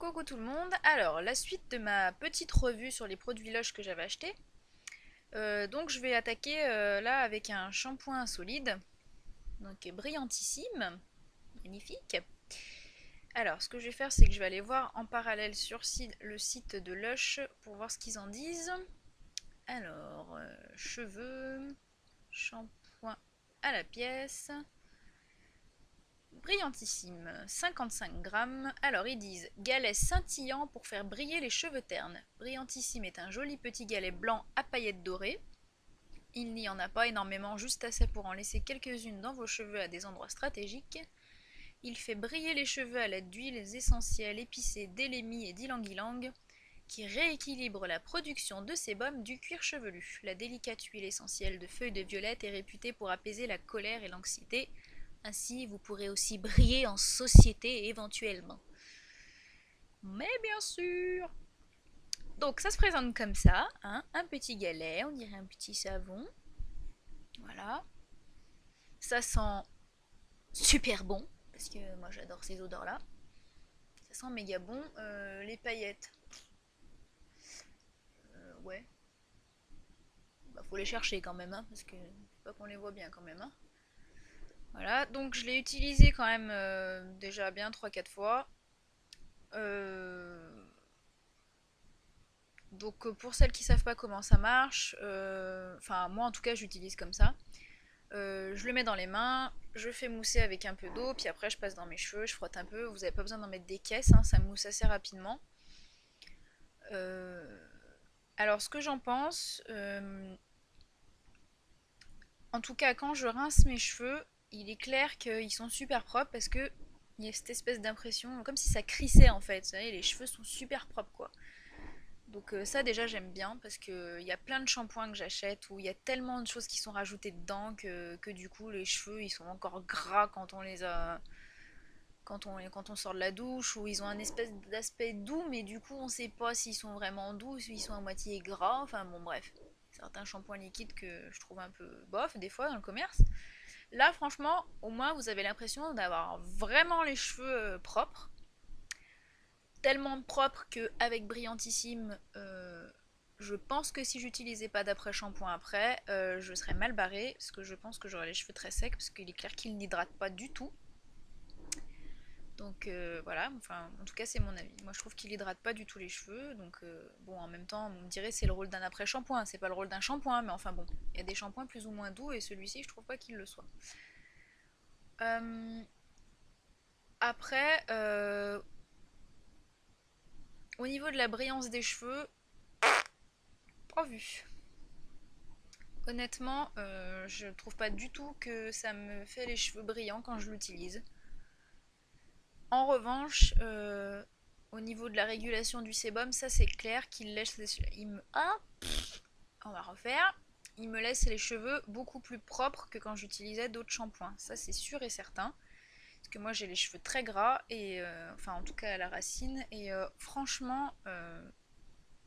Coucou tout le monde, alors la suite de ma petite revue sur les produits Lush que j'avais achetés. Donc je vais attaquer là avec un shampoing solide, donc brillantissime, magnifique. Alors ce que je vais faire c'est que je vais aller voir en parallèle sur le site de Lush pour voir ce qu'ils en disent. Alors, cheveux, shampoing à la pièce. Brillantissime, 55 grammes. Alors ils disent galet scintillant pour faire briller les cheveux ternes. Brillantissime est un joli petit galet blanc à paillettes dorées. Il n'y en a pas énormément, juste assez pour en laisser quelques-unes dans vos cheveux à des endroits stratégiques. Il fait briller les cheveux à l'aide d'huiles essentielles épicées d'élémie et d'ylang-ylang qui rééquilibrent la production de sébum du cuir chevelu. La délicate huile essentielle de feuilles de violette est réputée pour apaiser la colère et l'anxiété. Ainsi, vous pourrez aussi briller en société éventuellement. Mais bien sûr. Donc ça se présente comme ça, hein, un petit galet, on dirait un petit savon. Voilà. Ça sent super bon, parce que moi j'adore ces odeurs-là. Ça sent méga bon. Les paillettes, ouais. Bah, faut les chercher quand même, hein, parce que faut pas qu'on les voit bien quand même. Hein. Voilà, donc je l'ai utilisé quand même déjà bien 3-4 fois. Euh, Donc pour celles qui savent pas comment ça marche, enfin moi en tout cas j'utilise comme ça. Je le mets dans les mains, je fais mousser avec un peu d'eau, puis après je passe dans mes cheveux, je frotte un peu. Vous n'avez pas besoin d'en mettre des caisses, hein, ça mousse assez rapidement. Euh, alors ce que j'en pense, en tout cas quand je rince mes cheveux, il est clair qu'ils sont super propres parce que il y a cette espèce d'impression comme si ça crissait en fait. Vous savez, les cheveux sont super propres quoi. Donc ça déjà j'aime bien parce que il y a plein de shampoings que j'achète où il y a tellement de choses qui sont rajoutées dedans que du coup les cheveux ils sont encore gras quand on les a quand on sort de la douche ou ils ont un espèce d'aspect doux mais du coup on sait pas s'ils sont vraiment doux ou s'ils sont à moitié gras, enfin bon bref. Certains shampoings liquides que je trouve un peu bof des fois dans le commerce. Là franchement au moins vous avez l'impression d'avoir vraiment les cheveux propres tellement propre que avec Brillantissime, je pense que si j'utilisais pas d'après-shampoing après, je serais mal barrée parce que je pense que j'aurais les cheveux très secs parce qu'il est clair qu'il n'hydrate pas du tout. Donc voilà, enfin en tout cas c'est mon avis. Moi je trouve qu'il hydrate pas du tout les cheveux, donc bon en même temps on me dirait c'est le rôle d'un après-shampoing, c'est pas le rôle d'un shampoing, mais enfin bon, il y a des shampoings plus ou moins doux et celui-ci je trouve pas qu'il le soit. Euh, Après, au niveau de la brillance des cheveux, pas vu. Honnêtement, je trouve pas du tout que ça me fait les cheveux brillants quand je l'utilise. En revanche, au niveau de la régulation du sébum, ça c'est clair qu'il laisse les cheveux. On va refaire. Il me laisse les cheveux beaucoup plus propres que quand j'utilisais d'autres shampoings. Ça c'est sûr et certain. Parce que moi j'ai les cheveux très gras et enfin en tout cas à la racine et franchement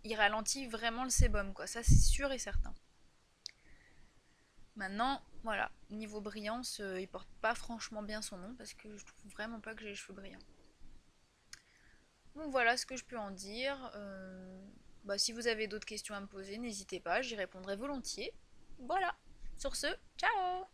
il ralentit vraiment le sébum quoi. Ça c'est sûr et certain. Maintenant, voilà, niveau brillance, il porte pas franchement bien son nom parce que je trouve vraiment pas que j'ai les cheveux brillants. Donc voilà ce que je peux en dire. Bah, si vous avez d'autres questions à me poser, n'hésitez pas, j'y répondrai volontiers. Voilà, sur ce, ciao!